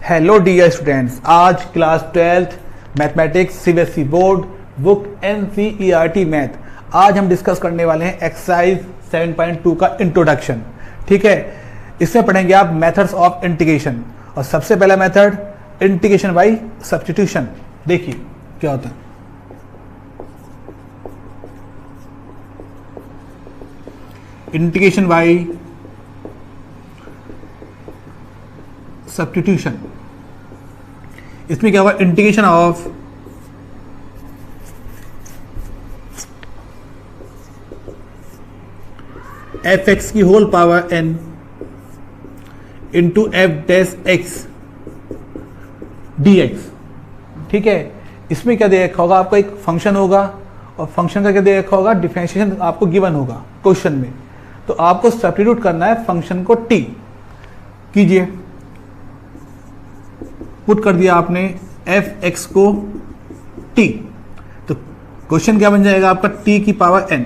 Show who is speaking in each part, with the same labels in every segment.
Speaker 1: Hello dear students, आज class 12th mathematics CBSE board book NCERT math. आज हम discuss करने वाले हैं एक्सरसाइज 7.2 का इंट्रोडक्शन। ठीक है, इसमें पढ़ेंगे आप मेथड्स ऑफ इंटीग्रेशन। और सबसे पहला मेथड इंटीग्रेशन बाय सब्स्टिट्यूशन। देखिए क्या होता है। इंटीग्रेशन बाय सब्स्टिट्यूशन, इसमें क्या होगा, इंटीग्रेशन ऑफ एफ एक्स की whole power n into F dash x D x. ठीक है, इसमें क्या दे रखा होगा, आपका एक फंक्शन होगा और फंक्शन का क्या दे रखा होगा, डिफरेंशिएशन आपको गिवन होगा क्वेश्चन में। तो आपको सब्स्टिट्यूट करना है फंक्शन को t कीजिए, पुट कर दिया आपने एफ एक्स को t, तो क्वेश्चन क्या बन जाएगा आपका, t की पावर n,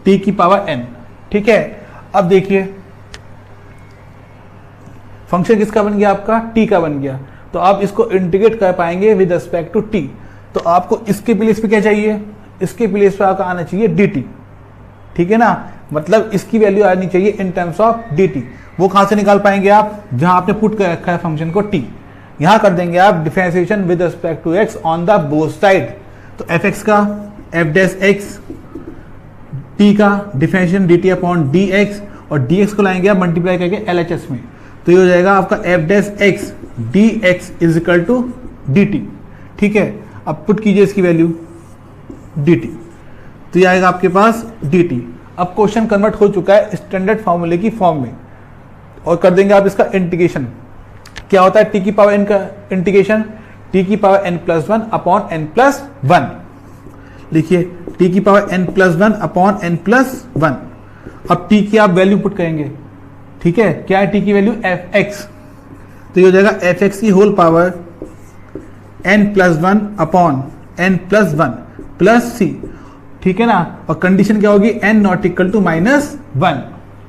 Speaker 1: t की पावर n। ठीक है, अब देखिए फंक्शन किसका बन गया, आपका t का बन गया। तो आप इसको इंटीग्रेट कर पाएंगे विद रिस्पेक्ट टू t। तो आपको इसके प्लेस पे क्या चाहिए, इसके प्लेस पे आपका आना चाहिए dt। ठीक है ना, मतलब इसकी वैल्यू आनी चाहिए इन टर्म्स ऑफ dt। वो कहां से निकाल पाएंगे आप, जहां आपने पुट कर रखा है फंक्शन को t। यहां कर देंगे आप differentiation with respect to x on the both side. तो एफ एक्स का एफ डैश एक्स, t का डिफरेंशिएशन dt अपॉन dx, और dx को लाएंगे आप मल्टीप्लाई करके LHS में। तो ये हो जाएगा आपका F dash x dx is equal to dt। ठीक है, अब पुट कीजिए इसकी वैल्यू dt, तो ये आएगा आपके पास dt। अब क्वेश्चन कन्वर्ट हो चुका है स्टैंडर्ड फॉर्मूले की फॉर्म में, और कर देंगे आप इसका इंटीग्रेशन। क्या होता है t की पावर n का इंटीग्रेशन, t की power n plus 1 upon n plus 1। लिखिए t की power n plus 1 upon n plus 1। अब t की आप वैल्यू पुट करेंगे। ठीक है, क्या है t की वैल्यू, एफ एक्स। तो ये हो जाएगा एफ एक्स की whole power n plus 1 upon n plus 1 plus c। ठीक है ना, और कंडीशन क्या होगी, n नॉट इक्वल टू -1।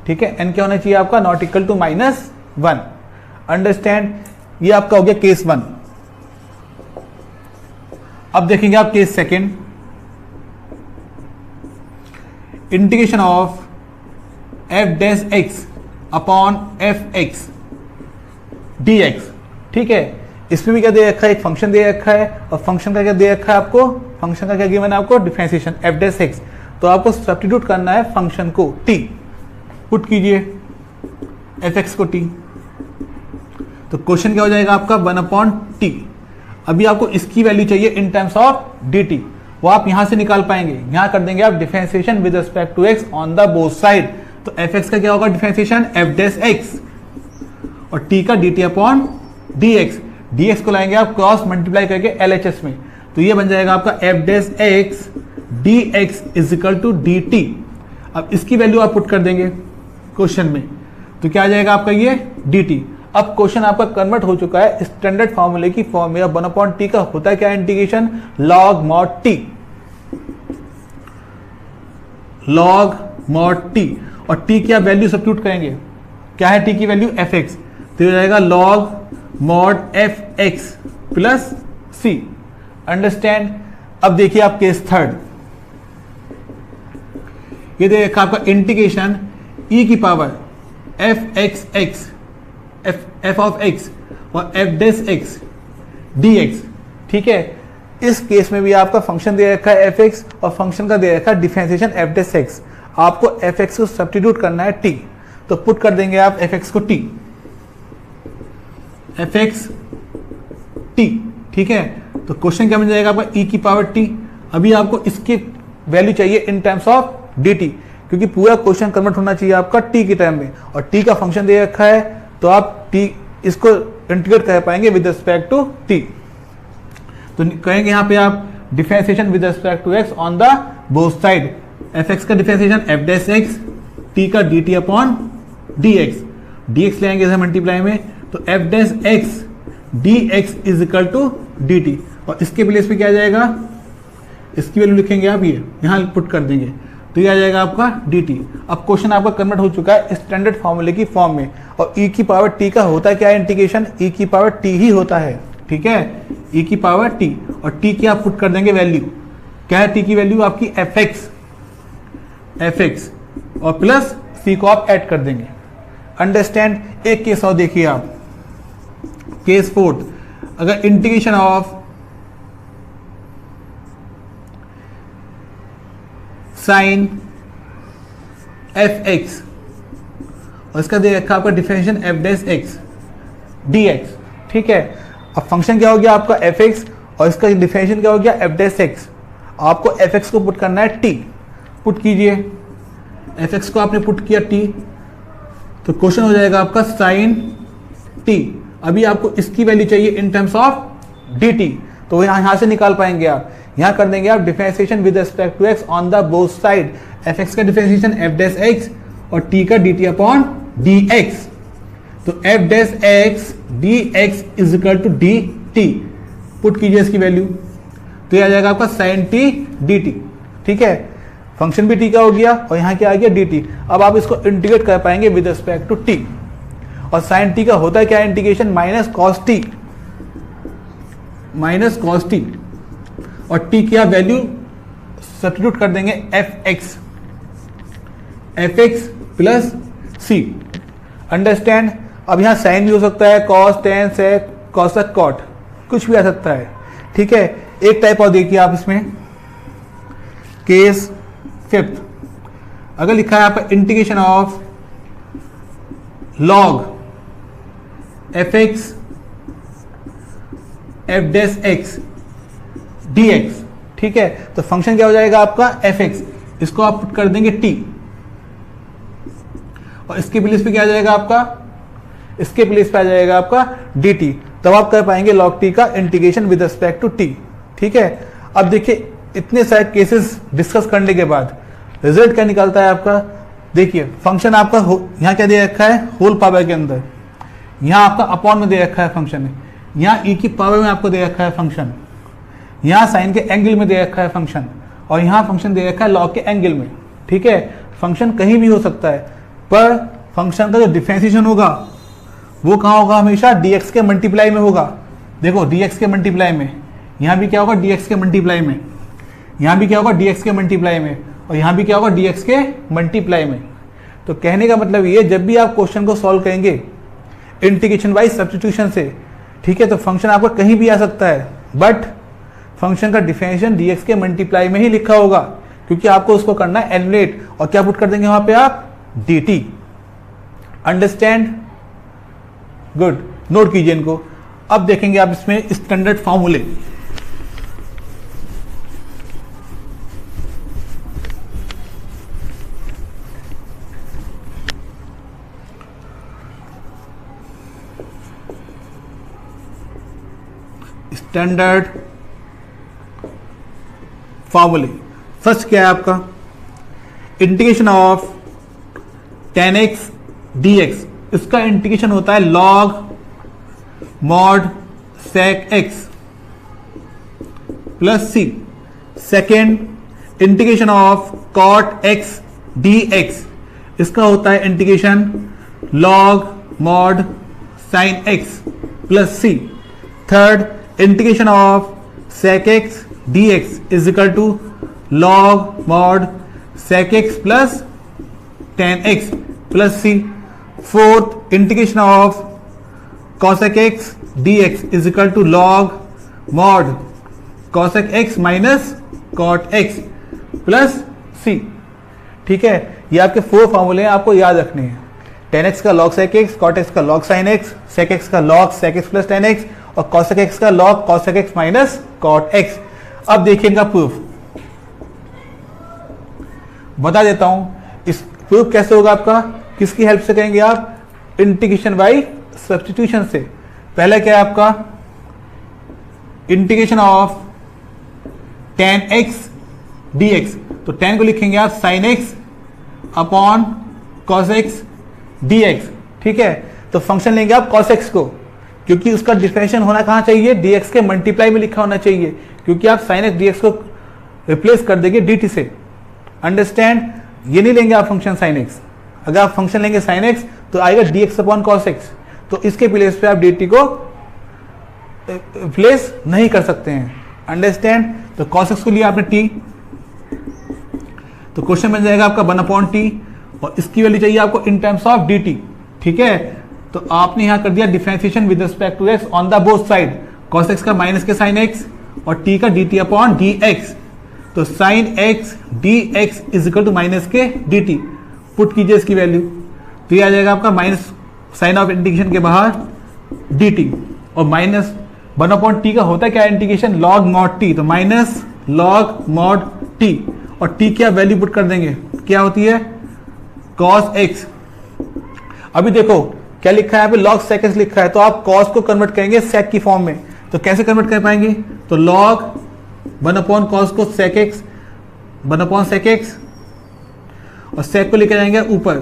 Speaker 1: ठीक है, n क्या होना चाहिए आपका, नॉट इक्वल टू -1। अंडरस्टैंड, ये आपका हो गया केस 1। अब देखेंगे आप case second, integration of F dash x upon F x D x. ठीक है, इसमें भी क्या दे रखा है, एक फंक्शन दे रखा है, और फंक्शन का क्या दे रखा है आपको, फंक्शन का क्या गिवन है आपको, डिफरेंशिएशन एफ डैश एक्स। तो आपको सब्स्टिट्यूट करना है फंक्शन को t, पुट कीजिए एफ एक्स को t। तो क्वेश्चन क्या हो जाएगा आपका, 1 अपॉन t। अभी आपको इसकी वैल्यू चाहिए इन टर्म्स ऑफ dt, वो आप यहां से निकाल पाएंगे। यहां कर देंगे आप differentiation with respect to x on the both side. तो एफ एक्स का क्या होगा, डिफरेंशिएशन एफ डैश एक्स, और t का dt अपॉन dx। dx को लाएंगे आप क्रॉस मल्टीप्लाई करके LHS में। तो ये बन जाएगा आपका F dash x dx is equal to dt। अब इसकी वैल्यू आप पुट कर देंगे क्वेश्चन में, तो क्या आ जाएगा आपका ये dt। अब क्वेश्चन आपका कन्वर्ट हो चुका है स्टैंडर्ड फॉर्मूले की फॉर्म में। 1 अपॉन t का होता है क्या, integration log mod t, log mod t। और t की आप वैल्यू सब्स्टिट्यूट करेंगे, क्या है t की वैल्यू, एफ एक्स। तो हो जाएगा log mod f x plus c। Understand. अब देखिए आप केस थर्ड, ये देखा आपका इंटीग्रेशन e की power f x x, f of x और f dash x D x. ठीक है, इस केस में भी आपका फंक्शन दे रखा है एफ एक्स, और फंक्शन का दे रखा है डिफरेंशिएशन एफ डैश एक्स। आपको एफ एक्स को सब्स्टिट्यूट करना है t, तो पुट कर देंगे आप एफ एक्स को t, एफ एक्स t। ठीक है, तो क्वेश्चन क्या बन जाएगा आपका, e की पावर t। अभी आपको इसकी वैल्यू चाहिए इन टर्म्स ऑफ dt, क्योंकि पूरा क्वेश्चन कन्वर्ट होना चाहिए आपका t के टर्म में, और t का फंक्शन दे रखा है, तो आप t इसको इंटीग्रेट कर पाएंगे विद रिस्पेक्ट टू t। तो कहेंगे यहाँ पे आप differentiation with respect to x on the both side. F x का differentiation F dash x, t का dt अपॉन dx, dx ले आएंगे इधर मल्टीप्लाई में, तो f dash x dx is equal to dt। और इसके प्लेस पे क्या आ जाएगा, इसकी वैल्यू लिखेंगे आप, ये यहाँ पुट कर देंगे। तो ये आ जाएगा आपका dt। अब क्वेश्चन आपका कन्वर्ट हो चुका है स्टैंडर्ड फॉर्मूले की फॉर्म में, और e की पावर t का होता है क्या इंटीग्रेशन, e की पावर t ही होता है, ठीक है, e की पावर t, और t की आप पुट कर देंगे वैल्यू, क्या है t की वैल्यू आपकी fx और प्लस c को आप ऐड कर देंगे। अंडरस्टैंड। एक केस और देखिए आप, केस फोर्थ, अगर इंटीग्रेशन ऑफ साइन fx और इसका दे रखा आपका differentiation f dash x dx, ठीक है। अब फंक्शन क्या हो गया आपका fx और इसका डिफरेंशिएशन क्या हो गया f डैश x। आपको fx को पुट करना है t, पुट कीजिए, fx को आपने पुट किया t, तो क्वेश्चन हो जाएगा आपका साइन t। अभी आपको इसकी वैल्यू चाहिए इन टर्म्स ऑफ dt, तो यहां से निकाल पाएंगे आप, यहां कर देंगे आप differentiation with respect to x on the both side, fx का डिफरेंशिएशन f डैश x और t का dt अपॉन dx, तो f dash x dx is equal to dt, put कीजिए इसकी वैल्यू, तो ये आ जाएगा आपका साइन t dt, ठीक है। फंक्शन भी t का हो गया और यहाँ क्या आ गया dt। अब आप इसको इंटीग्रेट कर पाएंगे विद रिस्पेक्ट टू t, और साइन t का होता है क्या integration, minus cos t, minus cos t, और t की आप वैल्यू सब्स्टिट्यूट कर देंगे fx प्लस c। अंडरस्टैंड। अब यहाँ साइन भी हो सकता है, कॉस, टेन, सेक, कॉसक, कॉट, कुछ भी आ सकता है, ठीक है। एक टाइप और देखिए आप इसमें, केस फिफ्थ, अगर लिखा है आपका integration of log fx f dash x dx, ठीक है, तो फंक्शन क्या हो जाएगा आपका fx, इसको आप पुट कर देंगे t, और इसके प्लेस पे क्या आ जाएगा आपका, इसके प्लेस पे आ जाएगा आपका dt, तब आप कर पाएंगे log t का integration with respect to t, ठीक है। अब देखिए इतने सारे केसेस डिस्कस करने के बाद रिजल्ट क्या निकलता है आपका, देखिए फंक्शन आपका यहाँ क्या दे रखा है, होल पावर के अंदर, यहाँ आपका अपॉन में दे रखा है फंक्शन, यहाँ e की पावर में आपको दे रखा है फंक्शन, यहाँ साइन के एंगल में दे रखा है फंक्शन, और यहाँ फंक्शन दे रखा है लॉग के एंगल में, ठीक है। फंक्शन कहीं भी हो सकता है, पर फंक्शन का जो डिफरेंशिएशन होगा वो कहाँ होगा, हमेशा dx के मल्टीप्लाई में होगा। देखो dx के मल्टीप्लाई में, यहाँ भी क्या होगा dx के मल्टीप्लाई में, यहाँ भी क्या होगा dx के मल्टीप्लाई में, और यहाँ भी क्या होगा dx के मल्टीप्लाई में। तो कहने का मतलब ये, जब भी आप क्वेश्चन को सॉल्व करेंगे इंटीग्रेशन वाइज सब्स्टिट्यूशन से, ठीक है, तो फंक्शन आपका कहीं भी आ सकता है, बट फंक्शन का डिफरेंशिएशन dx के मल्टीप्लाई में ही लिखा होगा, क्योंकि आपको उसको करना है एलिमिनेट, और क्या पुट कर देंगे वहां पे आप, dt। अंडरस्टैंड, गुड, नोट कीजिए इनको। अब देखेंगे आप इसमें स्टैंडर्ड फॉर्मूले। स्टैंडर्ड फॉर्मूले, फर्स्ट क्या है आपका, integration of tan x dx, इसका इंटीग्रेशन होता है log mod sec x plus c। Second integration of cot x dx, इसका होता है integration log mod sin x plus c। Third integration of sec x dx is equal to log mod sec x plus tan x plus c। Fourth integration of cosec x dx is equal to log mod cosec x minus cot x plus c, ठीक है। ये आपके 4 फॉर्मूले हैं, आपको याद रखने हैं। tan x का log sec x, cot x का log sin x, sec x का log sec x plus tan x, और cosec x का log cosec x minus cot x। अब देखिए इनका प्रूफ बता देता हूं। इस प्रूफ कैसे होगा आपका, किसकी हेल्प से करेंगे आप, इंटीग्रेशन बाई सब्स्टिट्यूशन से। पहले क्या है आपका, integration of tan x dx, तो tan को लिखेंगे आप sin x upon cos x dx, ठीक है। तो फंक्शन लेंगे आप cos x को, क्योंकि उसका डिफरेंशिएशन होना कहाँ चाहिए, dx के मल्टीप्लाई में लिखा होना चाहिए, क्योंकि आप sin x dx को रिप्लेस कर देंगे dt से। अंडरस्टैंड। ये नहीं लेंगे आप फंक्शन साइन एक्स, अगर आप फंक्शन लेंगे साइन एक्स तो आएगा D x upon cos x, तो इसके प्लेस पे आप डी टी को प्लेस नहीं कर सकते हैं, अंडरस्टैंड। तो कॉस एक्स को लिया आपने टी, तो क्वेश्चन बन जाएगा आपका 1/t और इसकी वैल्यू चाहिए आपको इन टर्म्स ऑफ dt, ठीक है। तो आपने यहां कर दिया differentiation with respect to x on the both side, cos x का माइनस के साइन x और t का dt अपॉन dx। तो sine x dx is equal to minus के dt, पुट कीजिए इसकी वैल्यू, तो ये आ जाएगा आपका माइनस साइन ऑफ इंटीग्रेशन के बाहर dt और माइनस 1/t का होता है क्या इंटीग्रेशन, लॉग मॉड t, तो माइनस लॉग मॉड t और t की आप वैल्यू पुट कर देंगे, क्या होती है cos x। अभी देखो क्या लिखा है यहाँ पे log sec x लिखा है, तो आप cos को कन्वर्ट करेंगे sec की फॉर्म में, तो कैसे कन्वर्ट कर पाएंगे, तो log 1/cos को sec x 1/sec x और sec को लेकर जाएंगे ऊपर,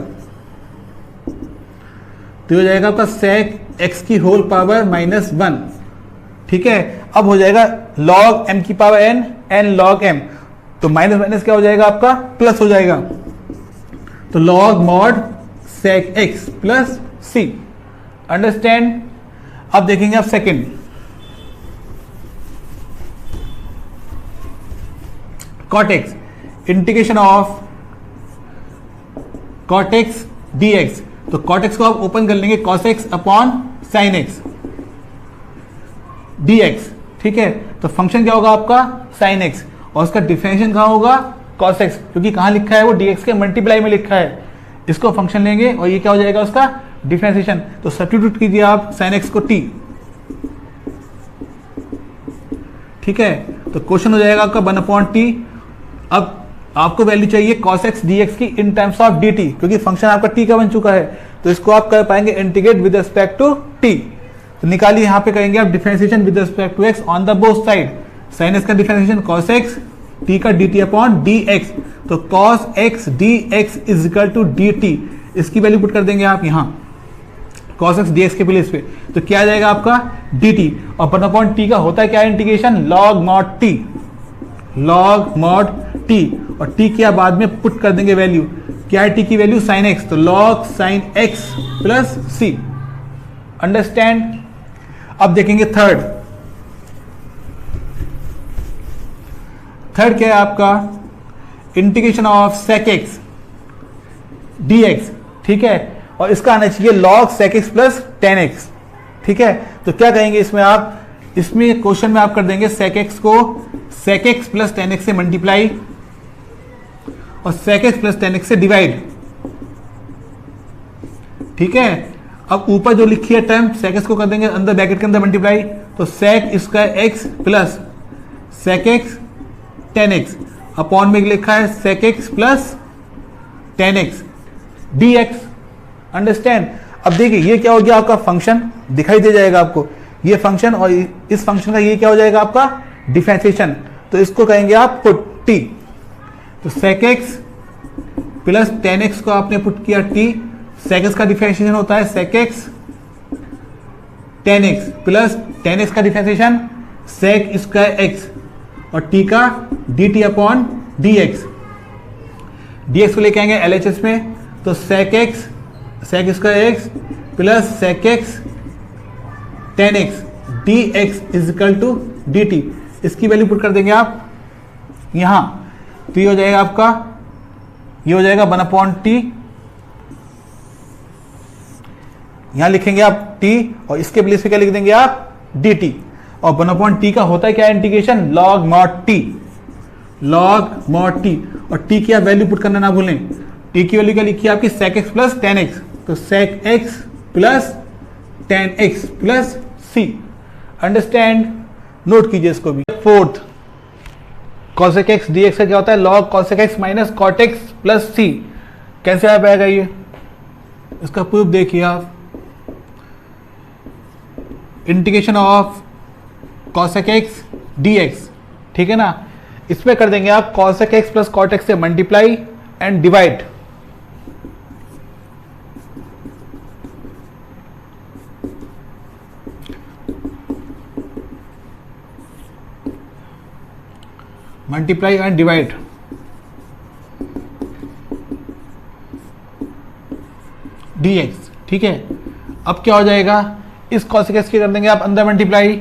Speaker 1: तो हो जाएगा आपका sec x की होल पावर -1, ठीक है। अब हो जाएगा log m की पावर n log m, तो माइनस माइनस क्या हो जाएगा आपका प्लस हो जाएगा, तो log mod sec x plus c, understand. अब देखेंगे आप second, cot x integration of cot x dx, तो cot x को आप ओपन कर लेंगे cos x upon sin x dx, ठीक है। तो फंक्शन क्या होगा आपका sin x और उसका डिफरेंशिएशन कहाँ होगा cos x, क्योंकि कहाँ लिखा है वो dx के मल्टीप्लाई में लिखा है, इसको फंक्शन लेंगे और ये क्या हो जाएगा उसका डिफरेंशिएशन, तो सब्स्टिट्यूट कीजिए आप sin x को t, ठीक है। तो क्वेश्चन हो जाएगा आपका 1/t। अब आपको वैल्यू चाहिए cos x dx की इन टर्म्स ऑफ dt, क्योंकि फंक्शन आपका t का बन चुका है, तो इसको आप कर पाएंगे integrate with respect to t, तो निकालिए यहां पे करेंगे आप differentiation with respect to x on the both side, sin x का डिफरेंशिएशन cos x, t का dt अपॉन dx, तो cos x dx is equal to dt, इसकी वैल्यू पुट कर देंगे आप यहां cos x dx के प्लेस पे, तो क्या आ जाएगा आपका dt और 1/t का होता है क्या integration log mod t, log mod t और t की आप बाद में पुट कर देंगे वैल्यू, क्या है t की वैल्यू sin x, तो log sin x plus c, understand. अब देखेंगे थर्ड क्या है आपका integration of sec x dx, ठीक है, और इसका आना चाहिए log sec x plus tan x, ठीक है। तो क्या कहेंगे इसमें आप, इसमें क्वेश्चन में आप कर देंगे sec x को sec x plus tan x से मल्टीप्लाई और sec x plus tan x से डिवाइड, ठीक है। अब ऊपर जो लिखी है टर्म sec x को कर देंगे अंदर ब्रैकेट के अंदर मल्टीप्लाई, तो sec square x plus sec x tan x upon में लिखा है sec x plus tan x dx, understand. अब देखिए ये क्या हो गया आपका फंक्शन, दिखाई दे जाएगा आपको ये फंक्शन और इस फंक्शन का ये क्या हो जाएगा आपका डिफरेंशिएशन, तो इसको कहेंगे आप पुट t, तो sec x plus tan x को आपने पुट किया t, sec x का डिफरेंशिएशन होता है sec x tan x plus tan x का डिफरेंशिएशन sec स्क्वायर x और t का dt अपॉन dx, dx को लेके आएंगे LHS में, तो sec square x plus sec x tan x dx is equal to dt, इसकी वैल्यू पुट कर देंगे आप यहां, तो ये हो जाएगा आपका, ये हो जाएगा 1/t, यहां लिखेंगे आप t और इसके प्लेस पे क्या लिख देंगे आप dt, और 1/t का होता है क्या इंटीग्रेशन log mod t, और t की आप वैल्यू पुट करना ना भूलें, t की वैल्यू क्या लिखी है आपकी sec x plus tan x, तो sec x plus tan x plus c, understand. Note कीजिए इसको भी। फोर्थ cosec x dx का क्या होता है log cosec x minus cot x plus c, कैसे आ पाएगा ये, इसका प्रूफ देखिए आप, integration of cosec x dx, ठीक है ना, इसमें कर देंगे आप cosec x plus cot x से multiply and divide, multiply and divide, dx। ठीक है, अब क्या हो जाएगा, इस कॉसेक एक्स के कर देंगे आप अंदर मल्टीप्लाई,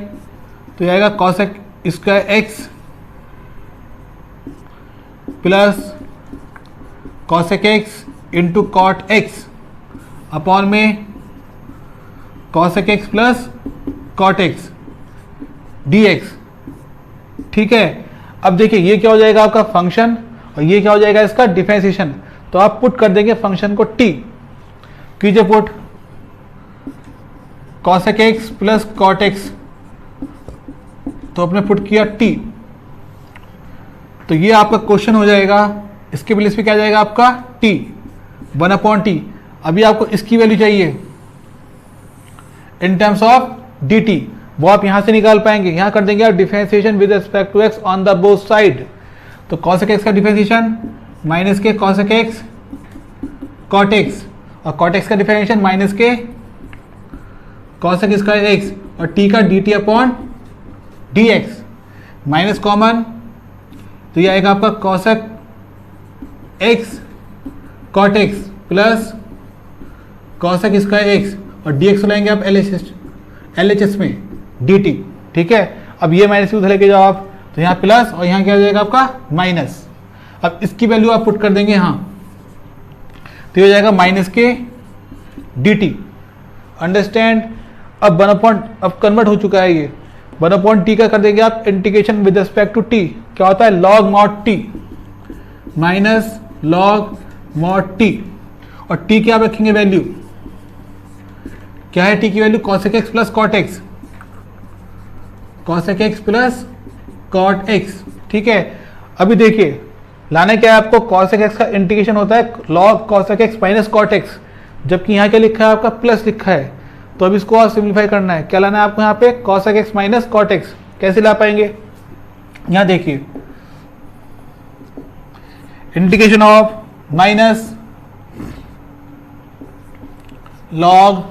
Speaker 1: तो जाएगा cosec square x plus cosec x into cot x upon में cosec x plus cot x dx। ठीक है, अब देखिए ये क्या हो जाएगा आपका फंक्शन और ये क्या हो जाएगा इसका डिफरेंशिएशन। तो आप पुट कर देंगे फंक्शन को t, कीजिए put cosec x plus cot x, तो आपने पुट किया t, तो ये आपका क्वेश्चन हो जाएगा। इसके प्लेस पे क्या जाएगा आपका t 1/t। अभी आपको इसकी वैल्यू चाहिए इन टर्म्स ऑफ dt, वो आप यहां से निकाल पाएंगे। यहां कर देंगे आप differentiation with respect to x on the both side. तो cosec x का डिफरेंशिएशन माइनस के cosec x cot x, और cot x का डिफरेंशिएशन माइनस के cosec स्क्वायर x, और t का dt upon dx, minus common, तो ये आएगा आपका cosec x cot x plus cosec square x, और dx लाएंगे आप LHS में dt। ठीक है, अब ये माइनस उधर लेके जाओ आप, तो यहाँ प्लस और यहाँ क्या हो जाएगा आपका माइनस। अब इसकी वैल्यू आप पुट कर देंगे यहाँ, तो ये हो जाएगा माइनस के dt। अंडरस्टैंड। अब 1/, अब कन्वर्ट हो चुका है ये 1/t का कर देंगे आप integration with respect to t, क्या होता है log mod t minus log mod t, और t की आप रखेंगे वैल्यू, क्या है t की value cosec x plus cot x, cosec x plus cot x। ठीक है, अभी देखिए लाना क्या है आपको, cosec x का इंटीग्रेशन होता है log cosec x minus cot x, जबकि यहाँ क्या लिखा है आपका प्लस लिखा है। तो अब इसको आप सिंप्लीफाई करना है, क्या लाना है आपको यहाँ पे cosec x minus cot x। कैसे ला पाएंगे, यहाँ देखिए integration of minus log,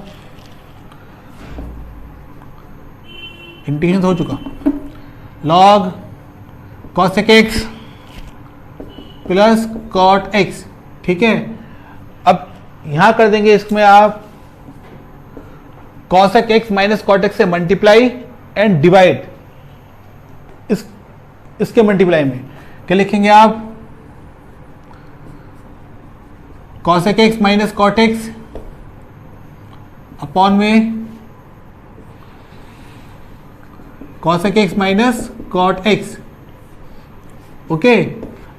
Speaker 1: integration हो चुका, log cosec x plus cot x। ठीक है, अब यहां कर देंगे इसमें आप cosec x minus cot x से मल्टीप्लाई एंड डिवाइड, इसके मल्टीप्लाई में क्या लिखेंगे आप, cosec x minus cot x upon में cosec x minus cot x। Okay,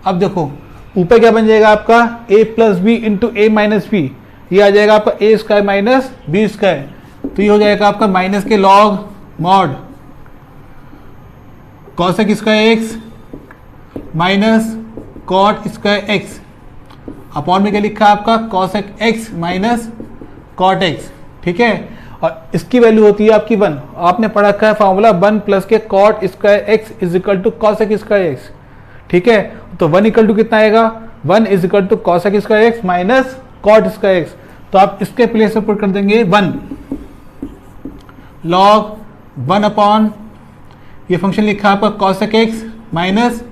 Speaker 1: अब देखो ऊपर क्या बन जाएगा आपका a plus B into A minus B, ये आ जाएगा आपका A square minus B square, तो ये हो जाएगा आपका माइनस के log mod cosec square x minus cot square x upon में क्या लिखा है आपका cosec x minus cot x। ठीक है, और इसकी वैल्यू होती है आपकी 1, आपने पढ़ा रखा है फॉर्मूला 1 प्लस के cot square x is equal to cosec square x। ठीक है, तो 1 इक्वल टू कितना आएगा, 1 is equal to cosec square x minus cot square x, तो आप इसके प्लेस पर पुट कर देंगे 1 log 1 अपॉन ये फंक्शन लिखा है आपका cosec x minus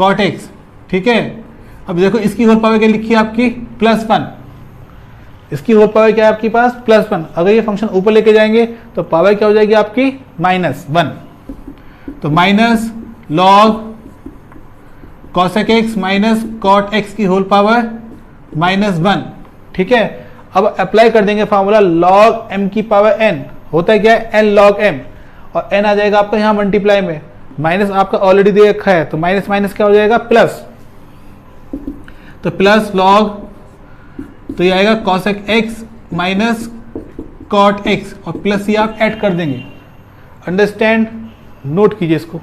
Speaker 1: cot x। ठीक है, अब देखो इसकी होल पावर क्या लिखी है आपकी +1, इसकी होल पावर क्या है आपके पास +1। अगर ये फंक्शन ऊपर लेके जाएंगे तो पावर क्या हो जाएगी आपकी -1, तो minus log cosec x minus cot x की होल पावर -1। ठीक है, अब अप्लाई कर देंगे फॉर्मूला log m की पावर n, होता है क्या है n log m, और n आ जाएगा आपका यहाँ मल्टीप्लाई में, माइनस आपका ऑलरेडी दे रखा है, तो माइनस माइनस क्या हो जाएगा प्लस, तो प्लस log, तो ये आएगा cosec x minus cot x, और प्लस ये आप ऐड कर देंगे। अंडरस्टैंड, नोट कीजिए इसको।